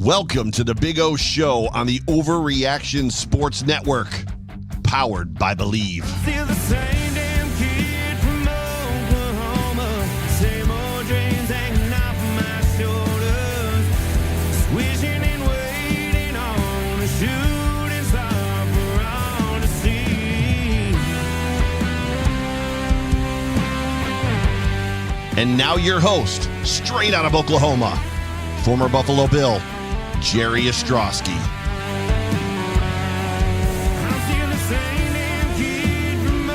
Welcome to the Big O Show on the Overreaction Sports Network, powered by Believe. Still the same damn kid from Oklahoma, same old dreams hanging off my shoulders, wishing and waiting on a shooting star for all to see. And now your host, straight out of Oklahoma, former Buffalo Bill, Jerry Ostrowski. I'm still the same damn kid from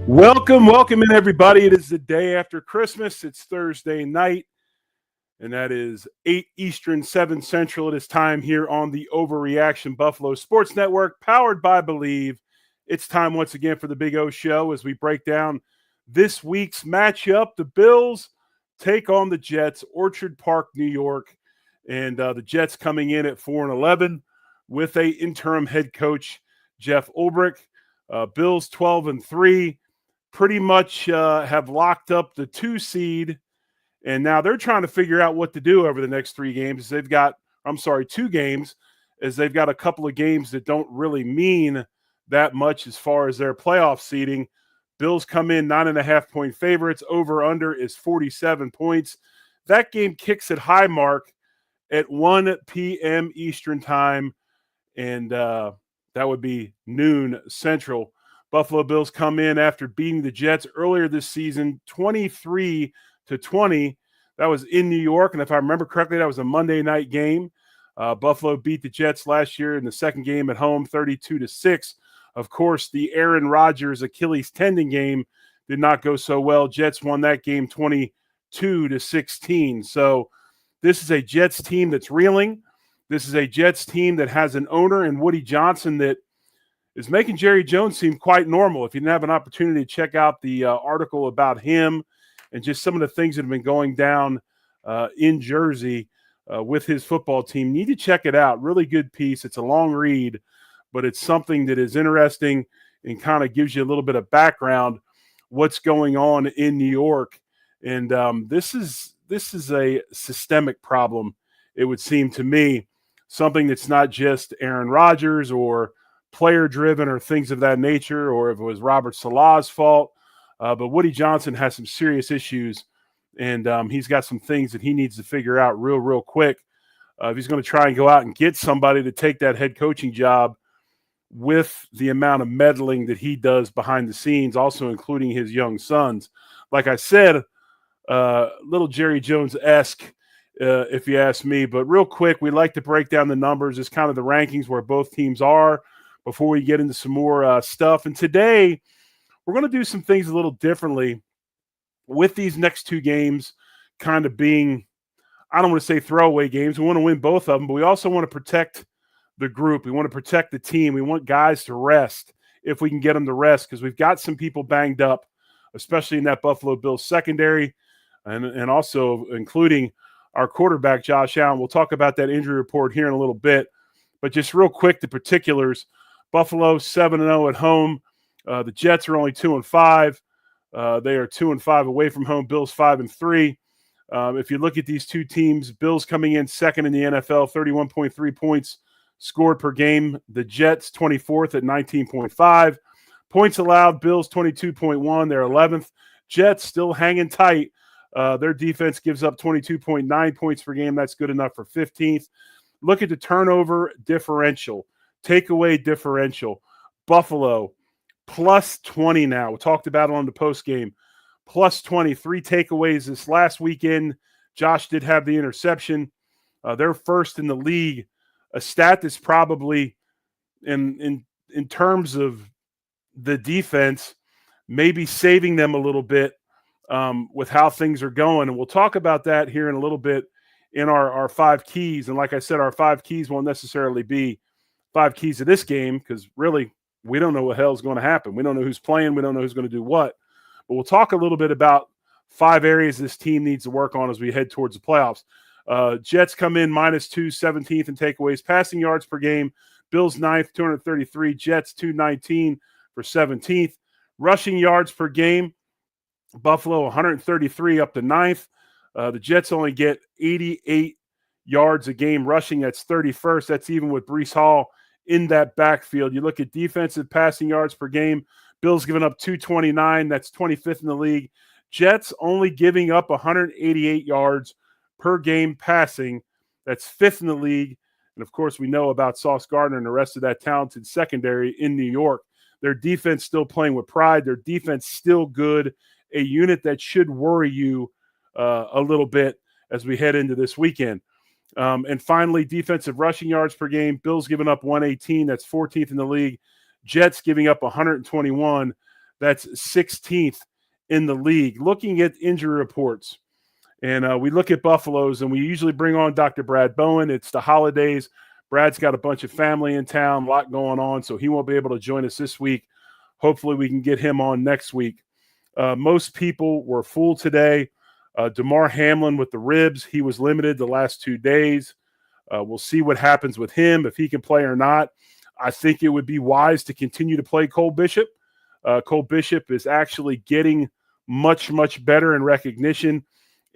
Oklahoma. Welcome in, everybody. It is the day after Christmas. It's Thursday night, and that is 8 Eastern, 7 Central. It is time here on the Overreaction Buffalo Sports Network, powered by Believe. It's time once again for the Big O Show as we break down this week's matchup. The Bills take on the Jets, Orchard Park, New York, and the Jets coming in at 4-11 with a interim head coach, Jeff Ulbrich. Bills 12-3, pretty much have locked up the 2 seed, and now they're trying to figure out what to do over the next 2 games, as they've got a couple of games that don't really mean that much as far as their playoff seeding. Bills come in 9.5-point favorites. Over-under is 47 points. That game kicks at high mark at 1 p.m. Eastern time, and that would be noon Central. Buffalo Bills come in after beating the Jets earlier this season, 23-20. That was in New York, and if I remember correctly, that was a Monday night game. Buffalo beat the Jets last year in the second game at home, 32-6. Of course, the Aaron Rodgers Achilles tendon game did not go so well. Jets won that game 22-16. So this is a Jets team that's reeling. This is a Jets team that has an owner in Woody Johnson that is making Jerry Jones seem quite normal. If you didn't have an opportunity to check out the article about him and just some of the things that have been going down in Jersey with his football team, you need to check it out. Really good piece. It's a long read, but it's something that is interesting and kind of gives you a little bit of background what's going on in New York. And this is a systemic problem, it would seem to me, something that's not just Aaron Rodgers or player-driven or things of that nature, or if it was Robert Saleh's fault. But Woody Johnson has some serious issues, and he's got some things that he needs to figure out real quick. If he's going to try and go out and get somebody to take that head coaching job with the amount of meddling that he does behind the scenes, also including his young sons. Like I said, little Jerry Jones-esque, if you ask me. But real quick, we like to break down the numbers as kind of the rankings where both teams are before we get into some more stuff. And today, we're going to do some things a little differently with these next 2 games kind of being, I don't want to say throwaway games. We want to win both of them, but we also want to protect the group. We want to protect the team. We want guys to rest if we can get them to rest, because we've got some people banged up, especially in that Buffalo Bills secondary, and also including our quarterback, Josh Allen. We'll talk about that injury report here in a little bit. But just real quick, the particulars. Buffalo 7-0 at home. The Jets are only 2-5. They are 2-5 away from home. Bills 5-3. If you look at these 2 teams, Bills coming in second in the NFL, 31.3 points scored per game. The Jets 24th at 19.5. Points allowed, Bills 22.1. They're 11th. Jets still hanging tight. Their defense gives up 22.9 points per game. That's good enough for 15th. Look at the turnover differential, takeaway differential. Buffalo plus 20 now. We talked about it on the postgame. Plus 20, 3 takeaways this last weekend. Josh did have the interception. They're first in the league. A stat that's probably, in terms of the defense, maybe saving them a little bit with how things are going. And we'll talk about that here in a little bit in our 5 keys. And like I said, our 5 keys won't necessarily be 5 keys of this game, because really we don't know what hell is going to happen. We don't know who's playing. We don't know who's going to do what. But we'll talk a little bit about 5 areas this team needs to work on as we head towards the playoffs. Jets come in -2, 17th in takeaways. Passing yards per game, Bills 9th, 233. Jets 219 for 17th. Rushing yards per game, Buffalo 133 up to ninth. The Jets only get 88 yards a game rushing. That's 31st. That's even with Breece Hall in that backfield. You look at defensive passing yards per game. Bills giving up 229. That's 25th in the league. Jets only giving up 188 yards per game passing. That's 5th in the league. And, of course, we know about Sauce Gardner and the rest of that talented secondary in New York. Their defense still playing with pride. Their defense still good, a unit that should worry you a little bit as we head into this weekend. And finally, defensive rushing yards per game. Bills giving up 118. That's 14th in the league. Jets giving up 121. That's 16th in the league. Looking at injury reports, and we look at Buffalo's, and we usually bring on Dr. Brad Bowen. It's the holidays. Brad's got a bunch of family in town, a lot going on, so he won't be able to join us this week. Hopefully we can get him on next week. Most people were full today. DeMar Hamlin with the ribs, he was limited the last 2 days. We'll see what happens with him, if he can play or not. I think it would be wise to continue to play Cole Bishop. Cole Bishop is actually getting much, much better in recognition,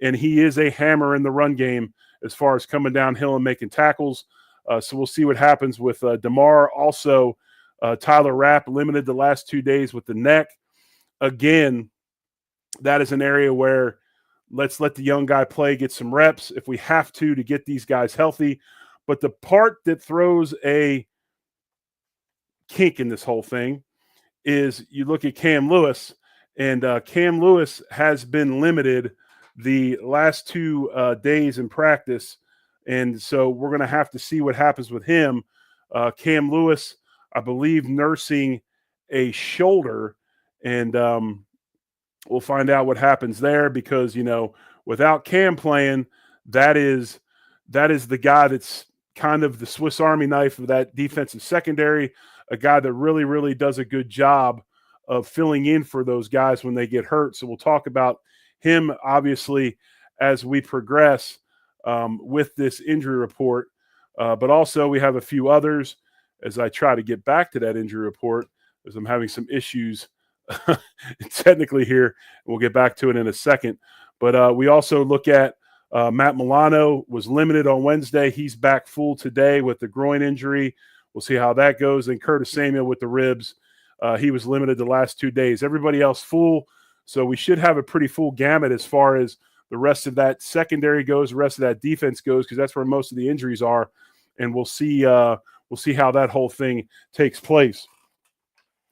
and he is a hammer in the run game as far as coming downhill and making tackles. So we'll see what happens with DeMar. Also, Tyler Rapp limited the last 2 days with the neck. Again, that is an area where let's let the young guy play, get some reps if we have to get these guys healthy. But the part that throws a kink in this whole thing is you look at Cam Lewis, and Cam Lewis has been limited the last 2 days in practice. And so we're going to have to see what happens with him. Cam Lewis, I believe, nursing a shoulder, and we'll find out what happens there because, without Cam playing, that is the guy that's kind of the Swiss Army knife of that defensive secondary, a guy that really, really does a good job of filling in for those guys when they get hurt. So we'll talk about him, obviously, as we progress with this injury report. But also we have a few others as I try to get back to that injury report, as I'm having some issues technically here. We'll get back to it in a second. But we also look at Matt Milano was limited on Wednesday. He's back full today with the groin injury. We'll see how that goes. And Curtis Samuel with the ribs. He was limited the last 2 days. Everybody else full. So we should have a pretty full gamut as far as the rest of that secondary goes, the rest of that defense goes, because that's where most of the injuries are. And we'll see how that whole thing takes place.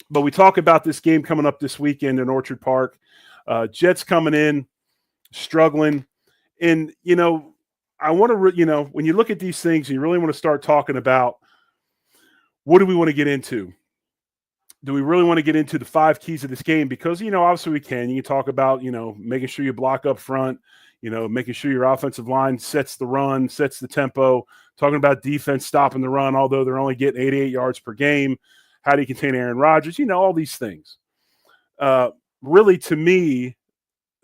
But we talk about this game coming up this weekend in Orchard Park. Jets coming in, struggling. And, I want to, when you look at these things, you really want to start talking about what do we want to get into? Do we really want to get into the 5 keys of this game? Because, obviously we can. You can talk about, making sure you block up front, making sure your offensive line sets the run, sets the tempo, talking about defense stopping the run, although they're only getting 88 yards per game. How do you contain Aaron Rodgers? All these things. Really, to me,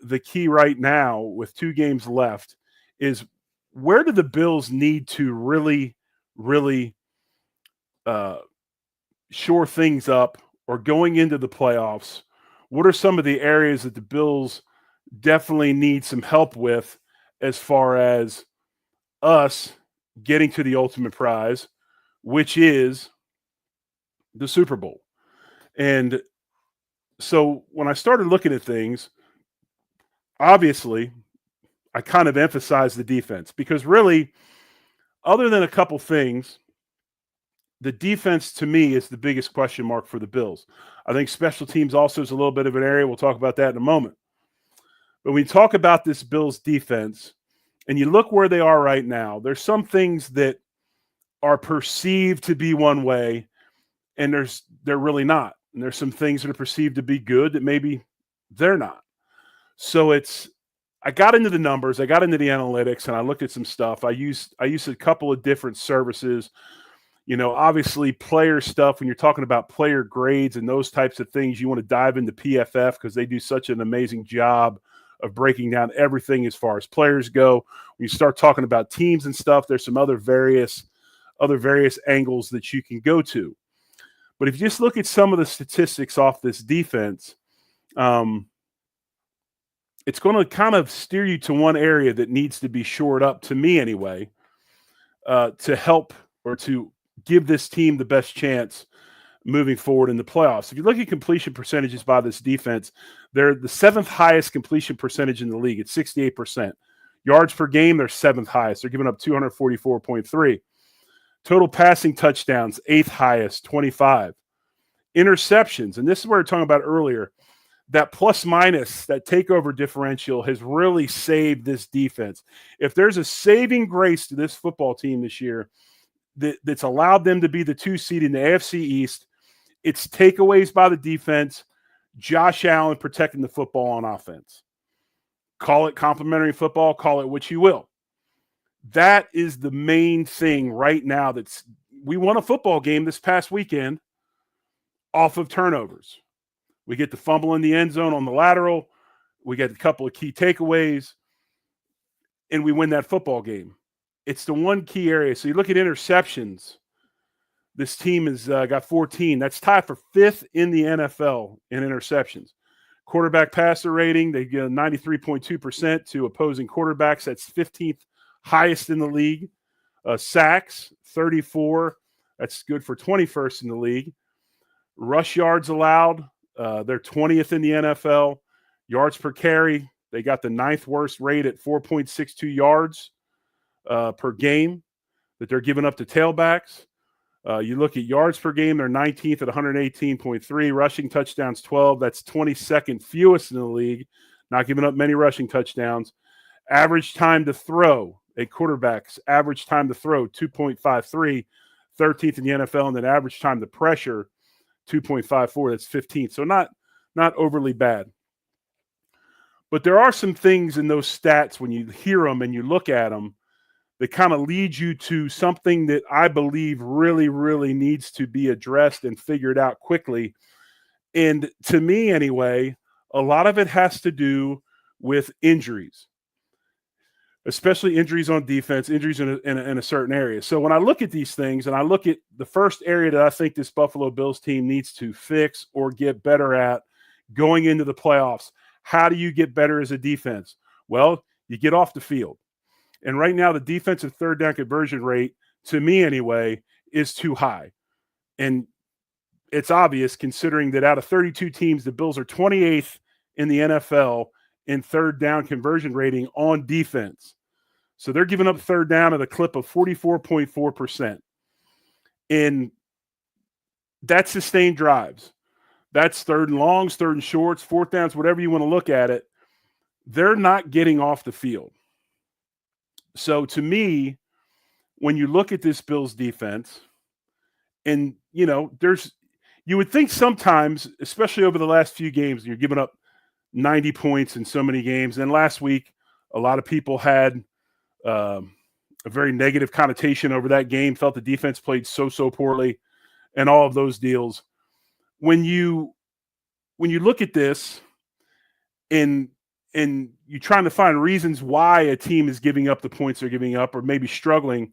the key right now with 2 games left is where do the Bills need to really, really shore things up or going into the playoffs? What are some of the areas that the Bills definitely need some help with as far as us getting to the ultimate prize, which is the Super Bowl? And so when I started looking at things, obviously I kind of emphasized the defense because really, other than a couple things, the defense to me is the biggest question mark for the Bills. I think special teams also is a little bit of an area. We'll talk about that in a moment. But when we talk about this Bills defense and you look where they are right now, there's some things that are perceived to be one way and they're really not. And there's some things that are perceived to be good that maybe they're not. So I got into the numbers, I got into the analytics, and I looked at some stuff. I used a couple of different services. Obviously player stuff, when you're talking about player grades and those types of things, you want to dive into PFF because they do such an amazing job of breaking down everything as far as players go. When you start talking about teams and stuff, there's some other various angles that you can go to. But if you just look at some of the statistics off this defense, it's going to kind of steer you to one area that needs to be shored up, to me anyway, to help or to give this team the best chance moving forward in the playoffs. If you look at completion percentages by this defense, they're the 7th highest completion percentage in the league at 68%. Yards per game, they're 7th highest. They're giving up 244.3. Total passing touchdowns, 8th highest, 25. Interceptions, and this is what we were talking about earlier, that plus minus, that takeover differential has really saved this defense. If there's a saving grace to this football team this year that's allowed them to be the 2 seed in the AFC East, it's takeaways by the defense, Josh Allen protecting the football on offense. Call it complimentary football, call it what you will. That is the main thing right now. We won a football game this past weekend off of turnovers. We get the fumble in the end zone on the lateral. We get a couple of key takeaways, and we win that football game. It's the one key area. So you look at interceptions. This team has got 14. That's tied for 5th in the NFL in interceptions. Quarterback passer rating, they get 93.2% to opposing quarterbacks. That's 15th highest in the league. Sacks, 34. That's good for 21st in the league. Rush yards allowed, they're 20th in the NFL. Yards per carry, they got the 9th worst rate at 4.62 yards per game that they're giving up to tailbacks. You look at yards per game, they're 19th at 118.3. Rushing touchdowns, 12. That's 22nd fewest in the league. Not giving up many rushing touchdowns. Average time to throw, a quarterback's average time to throw, 2.53. 13th in the NFL. And then average time to pressure, 2.54. That's 15th. So not overly bad. But there are some things in those stats when you hear them and you look at them that kind of lead you to something that I believe really, really needs to be addressed and figured out quickly. And to me, anyway, a lot of it has to do with injuries, especially injuries on defense, injuries in a certain area. So when I look at these things and I look at the first area that I think this Buffalo Bills team needs to fix or get better at going into the playoffs, how do you get better as a defense? Well, you get off the field. And right now, the defensive third down conversion rate, to me anyway, is too high. And it's obvious considering that out of 32 teams, the Bills are 28th in the NFL in third down conversion rating on defense. So they're giving up third down at a clip of 44.4%. And that's sustained drives. That's third and longs, third and shorts, fourth downs, whatever you want to look at it. They're not getting off the field. So to me, when you look at this Bills defense, and you would think sometimes, especially over the last few games, you're giving up 90 points in so many games. And last week, a lot of people had a very negative connotation over that game, felt the defense played so poorly, and all of those deals. When you look at this and you're trying to find reasons why a team is giving up the points they're giving up or maybe struggling,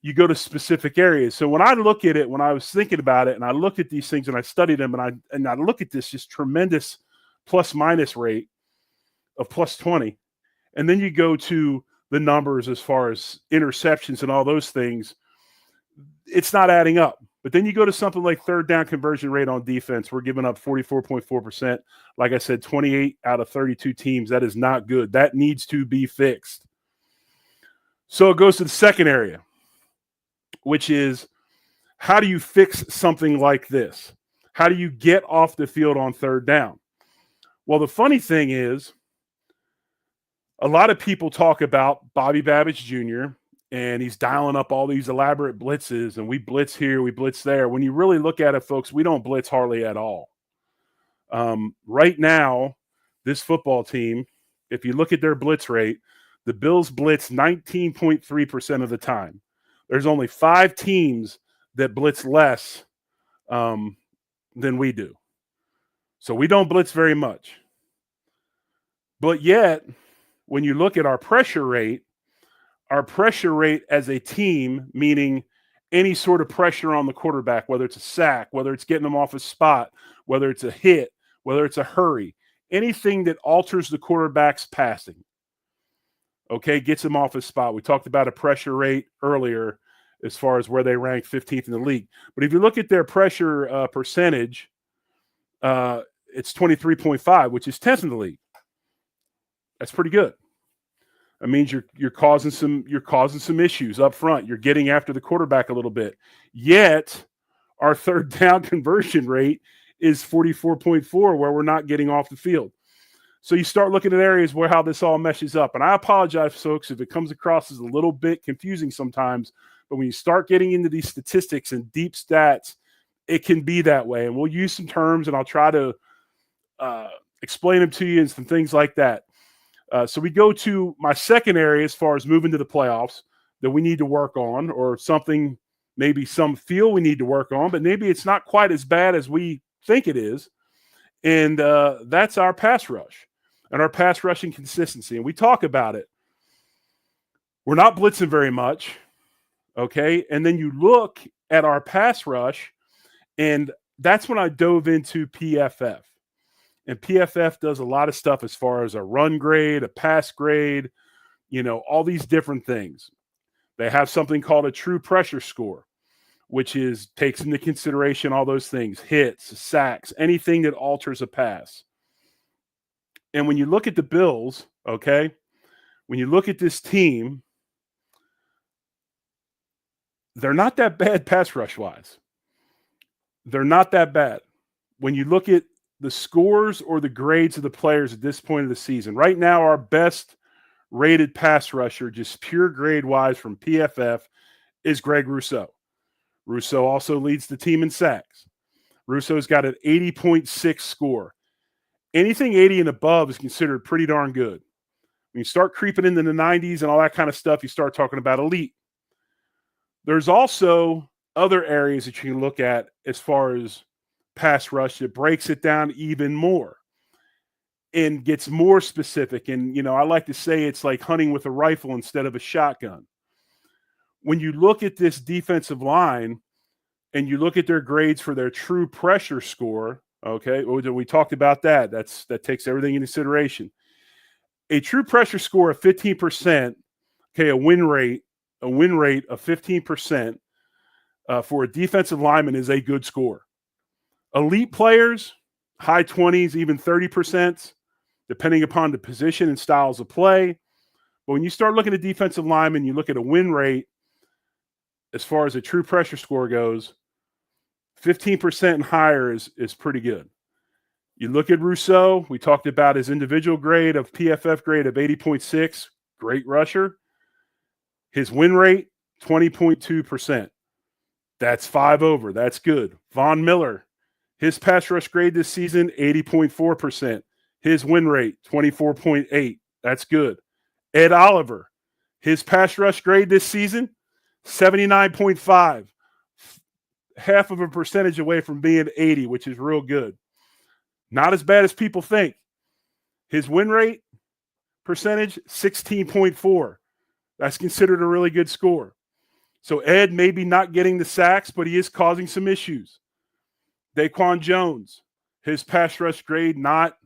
you go to specific areas. So when I look at it, when I was thinking about it and I looked at these things and I studied them and I look at this just tremendous plus-minus rate of plus 20, and then you go to the numbers as far as interceptions and all those things, it's not adding up. But then you go to something like third down conversion rate on defense. We're giving up 44.4%. Like I said, 28 out of 32 teams. That is not good. That needs to be fixed. So it goes to the second area, which is how do you fix something like this? How do you get off the field on third down? Well, the funny thing is a lot of people talk about Bobby Babbage Jr., and he's dialing up all these elaborate blitzes, and we blitz here, we blitz there. When you really look at it, folks, we don't blitz hardly at all. Right now, this football team, if you look at their blitz rate, the Bills blitz 19.3% of the time. There's only 5 teams that blitz less than we do. So we don't blitz very much. But yet, when you look at our pressure rate as a team, meaning any sort of pressure on the quarterback, whether it's a sack, whether it's getting them off a spot, whether it's a hit, whether it's a hurry, anything that alters the quarterback's passing, okay, gets him off his spot. We talked about a pressure rate earlier as far as where they rank 15th in the league. But if you look at their pressure percentage, it's 23.5, which is 10th in the league. That's pretty good. That means you're causing some issues up front. You're getting after the quarterback a little bit. Yet our third down conversion rate is 44.4, where we're not getting off the field. So you start looking at areas where how this all meshes up. And I apologize, folks, if it comes across as a little bit confusing sometimes. But when you start getting into these statistics and deep stats, it can be that way. And we'll use some terms, and I'll try to explain them to you and some things like that. So we go to my second area as far as moving to the playoffs that we need to work on, or something maybe some feel we need to work on, but maybe it's not quite as bad as we think it is. And that's our pass rush and our pass rushing consistency. And we talk about it. We're not blitzing very much, okay? And then you look at our pass rush, and that's when I dove into PFF. And PFF does a lot of stuff as far as a run grade, a pass grade, all these different things. They have something called a true pressure score, which takes into consideration all those things, hits, sacks, anything that alters a pass. And when you look at the Bills, okay, when you look at this team, they're not that bad pass rush-wise. They're not that bad. When you look at the scores or the grades of the players at this point of the season, right now our best rated pass rusher, just pure grade-wise from PFF, is Greg Rousseau. Rousseau also leads the team in sacks. Rousseau's got an 80.6 score. Anything 80 and above is considered pretty darn good. When you start creeping into the 90s and all that kind of stuff, you start talking about elite. There's also other areas that you can look at as far as pass rush that breaks it down even more and gets more specific. And, I like to say it's like hunting with a rifle instead of a shotgun. When you look at this defensive line and you look at their grades for their true pressure score, okay, we talked about that. That takes everything into consideration. A true pressure score of 15%, okay, a win rate of 15% for a defensive lineman is a good score. Elite players, high 20s, even 30%, depending upon the position and styles of play. But when you start looking at defensive linemen, you look at a win rate as far as a true pressure score goes, 15% and higher is pretty good. You look at Rousseau, we talked about his individual grade of PFF grade of 80.6, great rusher. His win rate, 20.2%. That's 5 over. That's good. Von Miller, his pass rush grade this season, 80.4%. His win rate, 24.8. That's good. Ed Oliver, his pass rush grade this season, 79.5. Half of a percentage away from being 80, which is real good. Not as bad as people think. His win rate percentage, 16.4. That's considered a really good score. So Ed may be not getting the sacks, but he is causing some issues. Daquan Jones, his pass rush grade, not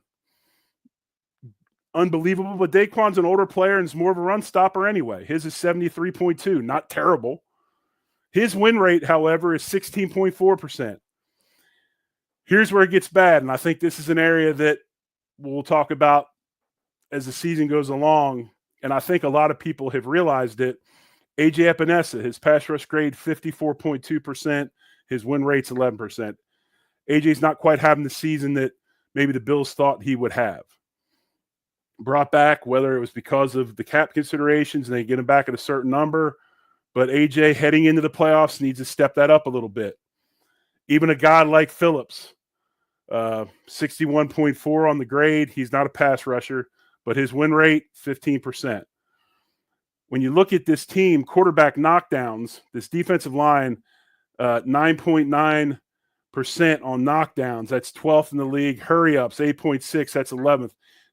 unbelievable, but Daquan's an older player and is more of a run stopper anyway. His is 73.2, not terrible. His win rate, however, is 16.4%. Here's where it gets bad, and I think this is an area that we'll talk about as the season goes along, and I think a lot of people have realized it. AJ Epinesa, his pass rush grade, 54.2%. His win rate's 11%. AJ's not quite having the season that maybe the Bills thought he would have. Brought back, whether it was because of the cap considerations and they get him back at a certain number, but AJ heading into the playoffs needs to step that up a little bit. Even a guy like Phillips, 61.4 on the grade. He's not a pass rusher, but his win rate, 15%. When you look at this team, quarterback knockdowns, this defensive line, 9.9% on knockdowns. That's 12th in the league. Hurry-ups, 8.6. That's 11th.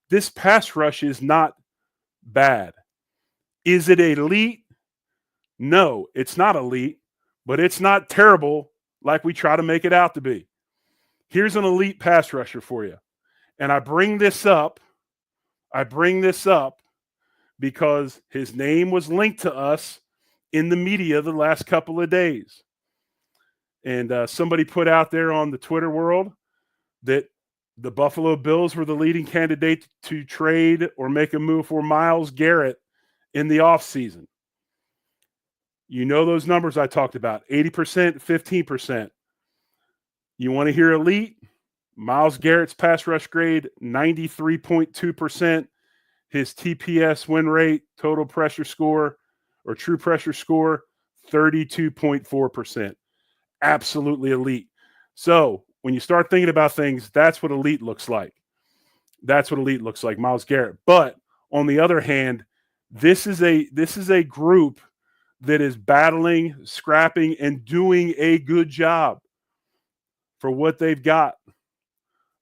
This pass rush is not bad. Is it elite? No, it's not elite, but it's not terrible like we try to make it out to be. Here's an elite pass rusher for you. And I bring this up because his name was linked to us in the media the last couple of days. And somebody put out there on the Twitter world that the Buffalo Bills were the leading candidate to trade or make a move for Myles Garrett in the offseason. You know those numbers I talked about, 80%, 15%. You want to hear elite? Myles Garrett's pass rush grade, 93.2%. His TPS win rate, total pressure score, or true pressure score, 32.4%. Absolutely elite. So when you start thinking about things, that's what elite looks like. That's what elite looks like, Myles Garrett. But on the other hand, this is a group that is battling, scrapping, and doing a good job for what they've got.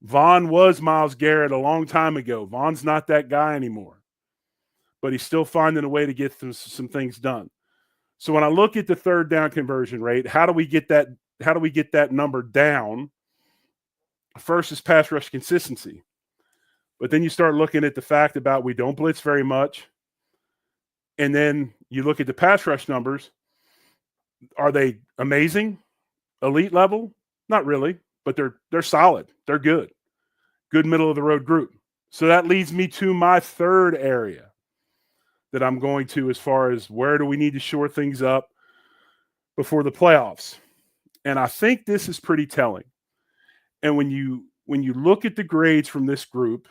Vaughn was Myles Garrett a long time ago. Vaughn's not that guy anymore. But he's still finding a way to get some things done. So when I look at the third down conversion rate, how do we get that number down? First is pass rush consistency. But then you start looking at the fact about we don't blitz very much. And then you look at the pass rush numbers. Are they amazing? Elite level? Not really, but they're solid. They're good. Good middle of the road group. So that leads me to my third area that I'm going to as far as where do we need to shore things up before the playoffs. And I think this is pretty telling. And when you look at the grades from this group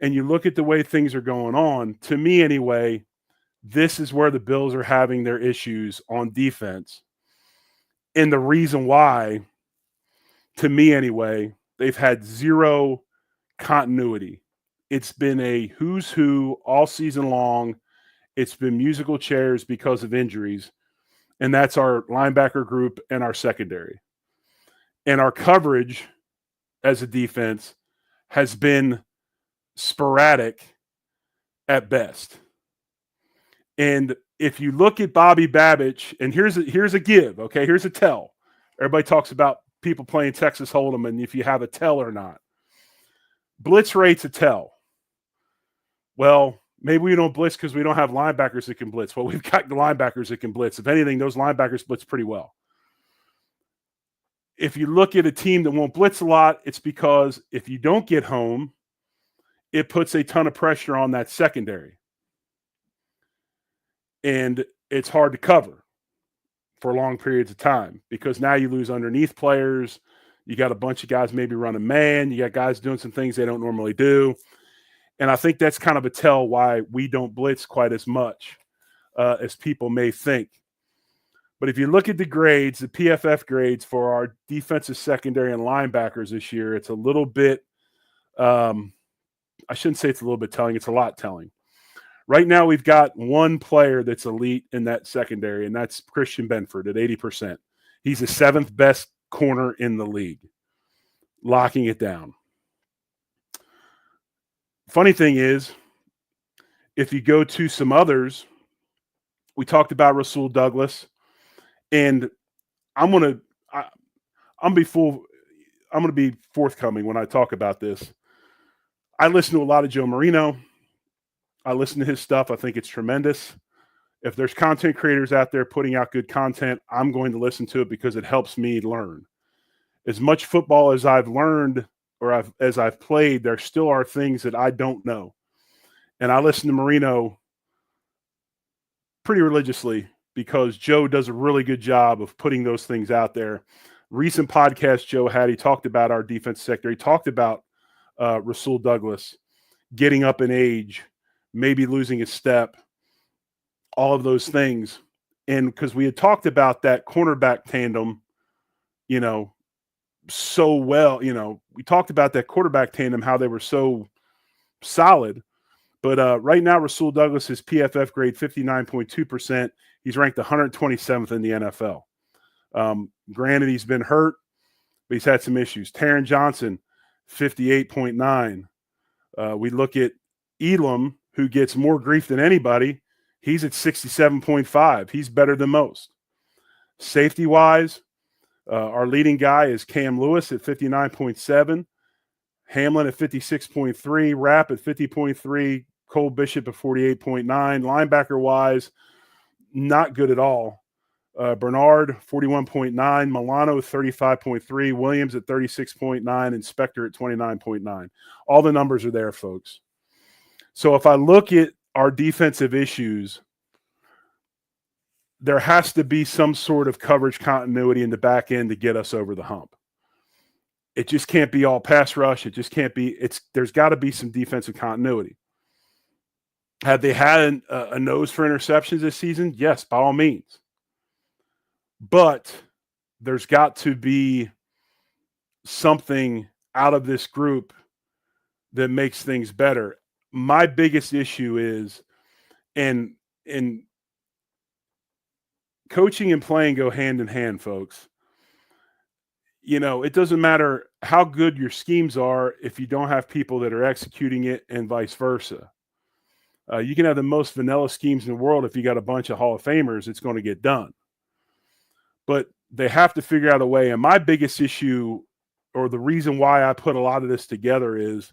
and you look at the way things are going on, to me anyway, this is where the Bills are having their issues on defense. And the reason why, to me anyway, they've had zero continuity. It's been a who's who all season long. It's been musical chairs because of injuries. And that's our linebacker group and our secondary. And our coverage as a defense has been sporadic at best. And if you look at Bobby Babich, and here's a give, okay? Here's a tell. Everybody talks about people playing Texas Hold'em and if you have a tell or not. Blitz rate's a tell. Well, maybe we don't blitz because we don't have linebackers that can blitz. Well, we've got the linebackers that can blitz. If anything, those linebackers blitz pretty well. If you look at a team that won't blitz a lot, it's because if you don't get home, it puts a ton of pressure on that secondary. And it's hard to cover for long periods of time because now you lose underneath players. You got a bunch of guys maybe running man. You got guys doing some things they don't normally do. And I think that's kind of a tell why we don't blitz quite as much as people may think. But if you look at the grades, the PFF grades for our defensive secondary and linebackers this year, it's a little bit I shouldn't say it's a little bit telling. It's a lot telling. Right now, we've got one player that's elite in that secondary, and that's Christian Benford at 80%. He's the seventh best corner in the league, locking it down. Funny thing is, if you go to some others, we talked about Rasul Douglas, and I'm going to be forthcoming when I talk about this. I listen to a lot of Joe Marino. I listen to his stuff. I think it's tremendous. If there's content creators out there putting out good content, I'm going to listen to it because it helps me learn. As much football as I've learned or as I've played, there still are things that I don't know. And I listen to Marino pretty religiously because Joe does a really good job of putting those things out there. Recent podcast Joe had, he talked about our defense sector. He talked about Rasul Douglas getting up in age, maybe losing a step, all of those things. And because we had talked about that cornerback tandem, so well, we talked about that quarterback tandem, how they were so solid. But right now, Rasul Douglas is PFF grade 59.2%. He's ranked 127th in the NFL. Granted, he's been hurt, but he's had some issues. Taron Johnson, 58.9. We look at Elam, who gets more grief than anybody. He's at 67.5. He's better than most. Safety-wise, our leading guy is Cam Lewis at 59.7. Hamlin at 56.3, Rapp at 50.3, Cole Bishop at 48.9. Linebacker-wise, not good at all. Bernard, 41.9, Milano, 35.3, Williams at 36.9, and Spector at 29.9. All the numbers are there, folks. So if I look at our defensive issues, there has to be some sort of coverage continuity in the back end to get us over the hump. It just can't be all pass rush. It just can't be – there's got to be some defensive continuity. Have they had a nose for interceptions this season? Yes, by all means. But there's got to be something out of this group that makes things better. My biggest issue is, and coaching and playing go hand in hand, folks. You know, it doesn't matter how good your schemes are if you don't have people that are executing it, and vice versa. You can have the most vanilla schemes in the world. If you got a bunch of Hall of Famers, it's going to get done. But they have to figure out a way. And my biggest issue, or the reason why I put a lot of this together, is,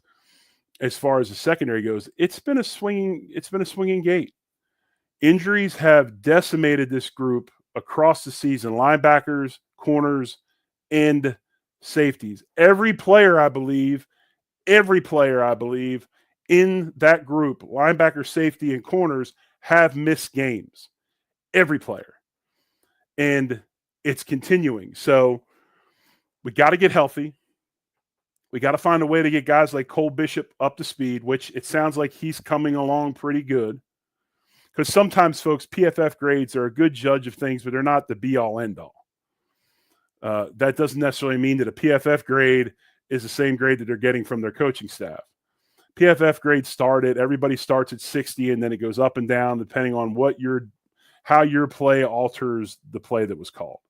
as far as the secondary goes, it's been a swinging gate. Injuries have decimated this group across the season. Linebackers, corners, and safeties. Every player, I believe, in that group, linebacker, safety, and corners, have missed games. Every player. And it's continuing. So we got to get healthy. We got to find a way to get guys like Cole Bishop up to speed, which it sounds like he's coming along pretty good. Because sometimes, folks, PFF grades are a good judge of things, but they're not the be-all, end-all. That doesn't necessarily mean that a PFF grade is the same grade that they're getting from their coaching staff. PFF grades everybody starts at 60, and then it goes up and down depending on how your play alters the play that was called.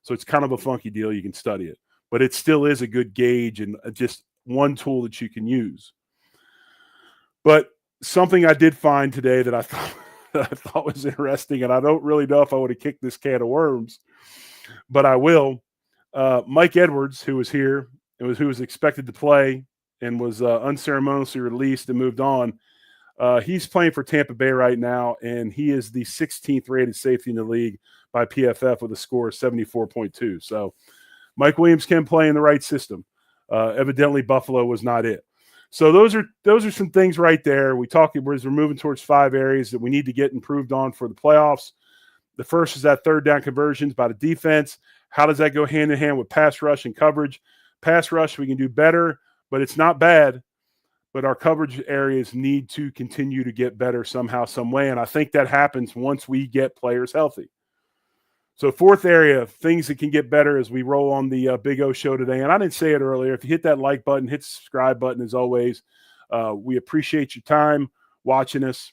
So it's kind of a funky deal. You can study it. But it still is a good gauge and just one tool that you can use. But something I did find today that I thought was interesting, and I don't really know if I would have kicked this can of worms, but I will. Mike Edwards, who was here, who was expected to play and was unceremoniously released and moved on, he's playing for Tampa Bay right now, and he is the 16th rated safety in the league by PFF with a score of 74.2. So Mike Williams can play in the right system. Evidently, Buffalo was not it. So those are some things right there. We're moving towards 5 areas that we need to get improved on for the playoffs. The first is that third down conversions by the defense. How does that go hand in hand with pass rush and coverage? Pass rush, we can do better, but it's not bad. But our coverage areas need to continue to get better somehow, some way. And I think that happens once we get players healthy. So fourth area, things that can get better as we roll on the Big O show today. And I didn't say it earlier. If you hit that like button, hit the subscribe button as always. We appreciate your time watching us.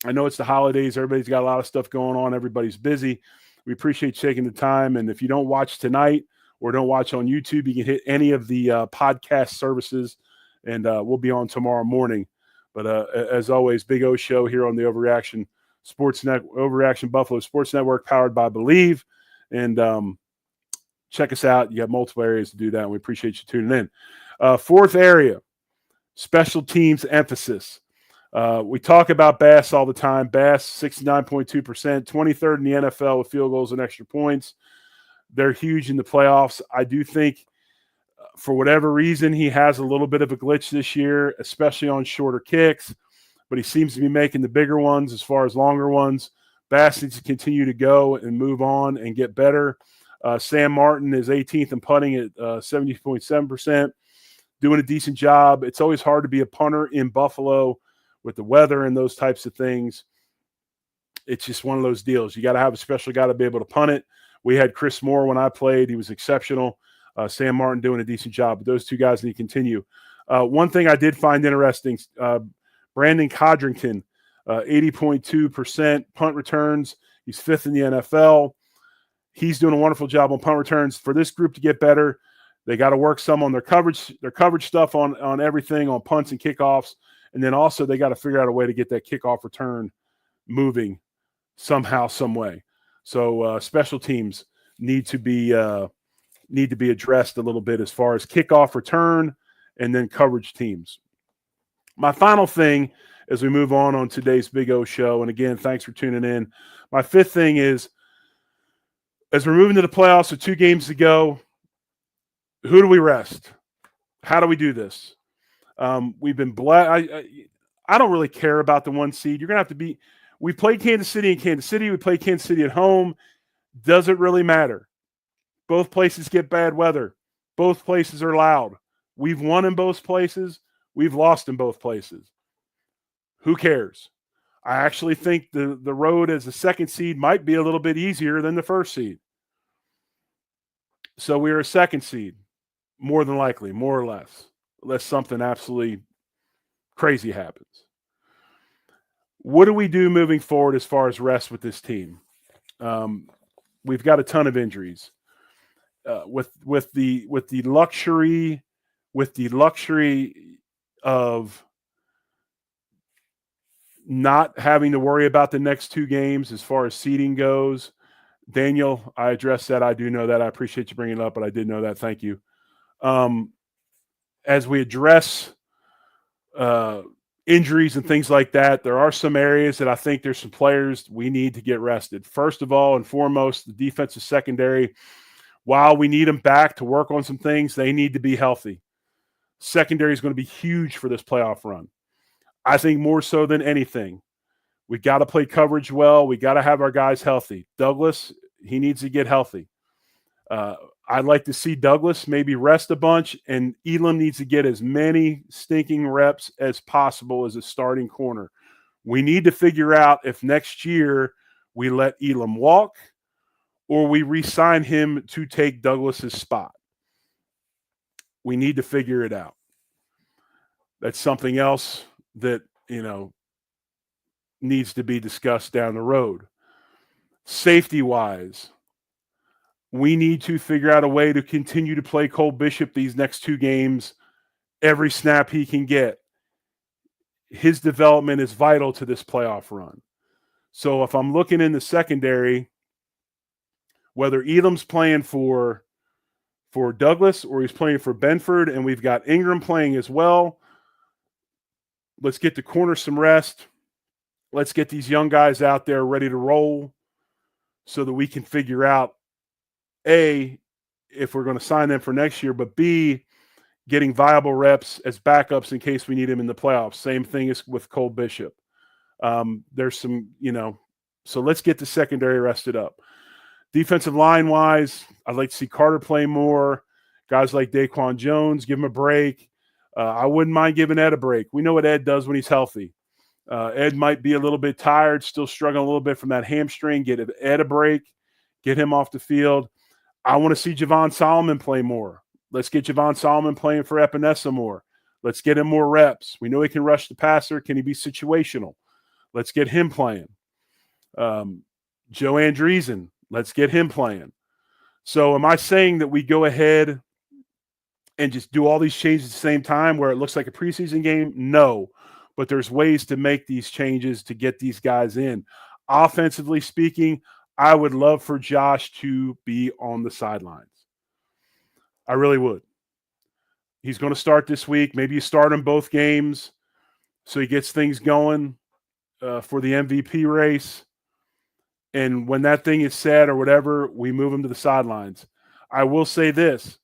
I know it's the holidays. Everybody's got a lot of stuff going on. Everybody's busy. We appreciate taking the time. And if you don't watch tonight or don't watch on YouTube, you can hit any of the podcast services, and we'll be on tomorrow morning. But as always, Big O show here on the Overreaction Buffalo Sports Network, powered by Believe. And check us out. You have multiple areas to do that, and we appreciate you tuning in. Fourth area, special teams emphasis. We talk about Bass all the time. Bass, 69.2%, 23rd in the NFL with field goals and extra points. They're huge in the playoffs. I do think, for whatever reason, he has a little bit of a glitch this year, especially on shorter kicks, but he seems to be making the bigger ones as far as longer ones. Bass needs to continue to go and move on and get better. Sam Martin is 18th in punting at 70.7%, doing a decent job. It's always hard to be a punter in Buffalo with the weather and those types of things. It's just one of those deals. You got to have a special guy to be able to punt it. We had Chris Moore when I played. He was exceptional. Sam Martin doing a decent job. But those two guys need to continue. One thing I did find interesting, Brandon Codrington, 80.2% punt returns. He's 5th in the NFL. He's doing a wonderful job on punt returns. For this group to get better, they got to work some on their coverage stuff on everything, on punts and kickoffs. And then also they got to figure out a way to get that kickoff return moving somehow, some way. So special teams need to be addressed a little bit as far as kickoff return and then coverage teams. My final thing as we move on today's Big O show, and again, thanks for tuning in. My fifth thing is, as we're moving to the playoffs with 2 games to go, who do we rest? How do we do this? We've been blessed. I don't really care about the 1 seed. You're going to have to be – we played Kansas City in Kansas City. We played Kansas City at home. Doesn't really matter. Both places get bad weather. Both places are loud. We've won in both places. We've lost in both places. Who cares? I actually think the road as a 2nd seed might be a little bit easier than the 1st seed. So we are a 2nd seed, more than likely, more or less, unless something absolutely crazy happens. What do we do moving forward as far as rest with this team? We've got a ton of injuries. With the luxury of not having to worry about the next 2 games as far as seeding goes. Daniel, I addressed that. I do know that. I appreciate you bringing it up, but I did know that. Thank you. As we address injuries and things like that, there are some areas that I think there's some players we need to get rested. First of all and foremost, the defensive secondary. While we need them back to work on some things, they need to be healthy. Secondary is going to be huge for this playoff run. I think more so than anything, we got to play coverage well. We got to have our guys healthy. Douglas, he needs to get healthy. I'd like to see Douglas maybe rest a bunch, and Elam needs to get as many stinking reps as possible as a starting corner. We need to figure out if next year we let Elam walk or we re-sign him to take Douglas's spot. We need to figure it out. That's something else that, needs to be discussed down the road. Safety-wise, we need to figure out a way to continue to play Cole Bishop these next 2 games every snap he can get. His development is vital to this playoff run. So if I'm looking in the secondary, whether Elam's playing for Douglas or he's playing for Benford, and we've got Ingram playing as well, let's get the corner some rest. Let's get these young guys out there ready to roll so that we can figure out, A, if we're going to sign them for next year, but B, getting viable reps as backups in case we need him in the playoffs. Same thing as with Cole Bishop. There's some, so let's get the secondary rested up. Defensive line-wise, I'd like to see Carter play more. Guys like Daquan Jones, give him a break. I wouldn't mind giving Ed a break. We know what Ed does when he's healthy. Ed might be a little bit tired, still struggling a little bit from that hamstring. Get Ed a break. Get him off the field. I want to see Javon Solomon play more. Let's get Javon Solomon playing for Epinesa more. Let's get him more reps. We know he can rush the passer. Can he be situational? Let's get him playing. Joe Andreessen, let's get him playing. So am I saying that we go ahead and just do all these changes at the same time where it looks like a preseason game? No. But there's ways to make these changes to get these guys in. Offensively speaking, I would love for Josh to be on the sidelines. I really would. He's going to start this week. Maybe you start him both games so he gets things going for the MVP race. And when that thing is set or whatever, we move him to the sidelines. I will say this.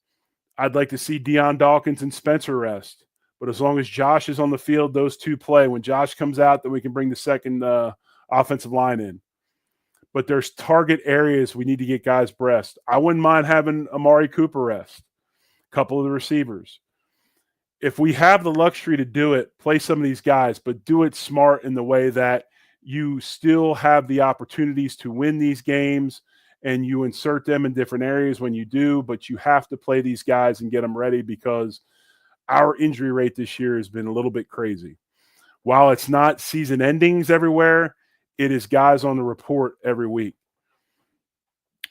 I'd like to see Deion Dawkins and Spencer rest. But as long as Josh is on the field, those 2 play. When Josh comes out, then we can bring the second offensive line in. But there's target areas we need to get guys rest. I wouldn't mind having Amari Cooper rest, a couple of the receivers. If we have the luxury to do it, play some of these guys, but do it smart in the way that you still have the opportunities to win these games and you insert them in different areas when you do, but you have to play these guys and get them ready because our injury rate this year has been a little bit crazy. While it's not season endings everywhere, it is guys on the report every week.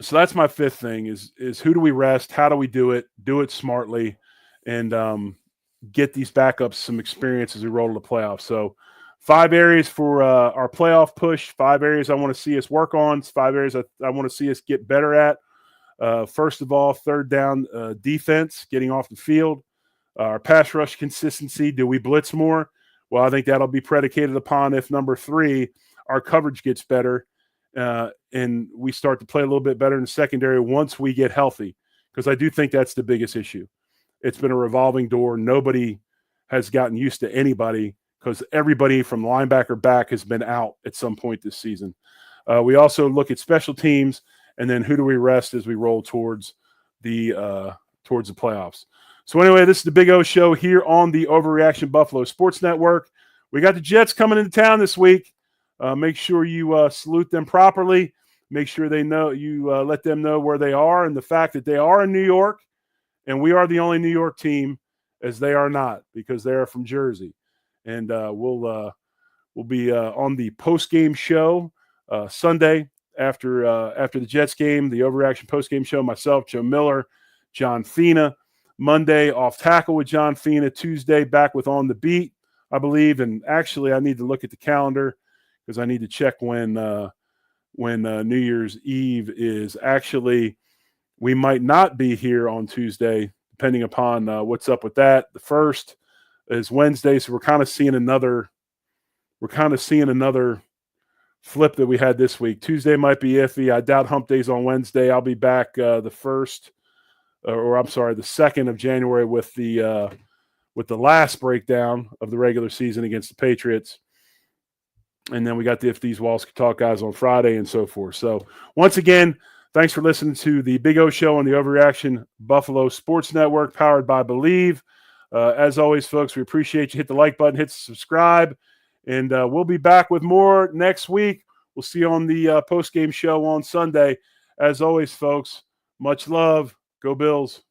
So that's my 5th thing is who do we rest? How do we do it? Do it smartly and get these backups some experience as we roll to the playoffs. So 5 areas for our playoff push, 5 areas I want to see us work on, 5 areas I want to see us get better at. First of all, third down defense, getting off the field. Our pass rush consistency, do we blitz more? Well, I think that'll be predicated upon if, number 3, our coverage gets better and we start to play a little bit better in the secondary once we get healthy, because I do think that's the biggest issue. It's been a revolving door. Nobody has gotten used to anybody because everybody from linebacker back has been out at some point this season. We also look at special teams, and then who do we rest as we roll towards the playoffs. So anyway, this is the Big O Show here on the Overreaction Buffalo Sports Network. We got the Jets coming into town this week. Make sure you salute them properly. Make sure they know you let them know where they are and the fact that they are in New York, and we are the only New York team, as they are not, because they are from Jersey. And we'll be on the post-game show Sunday after the Jets game, the Overreaction post-game show. Myself, Joe Miller, John Fina. Monday, off tackle with John Fina. Tuesday, back with On the Beat, I believe. And actually, I need to look at the calendar because I need to check when New Year's Eve is. Actually, we might not be here on Tuesday, depending upon what's up with that. The 1st is Wednesday, so we're kind of seeing another flip that we had this week. Tuesday might be iffy. I doubt Hump Day's on Wednesday. I'll be back the 2nd of January with the last breakdown of the regular season against the Patriots. And then we got the If These Walls Could Talk guys on Friday and so forth. So once again, thanks for listening to the Big O Show on the Overreaction Buffalo Sports Network, powered by Believe. As always, folks, we appreciate you. Hit the like button, hit subscribe, and we'll be back with more next week. We'll see you on the post-game show on Sunday. As always, folks, much love. Go Bills.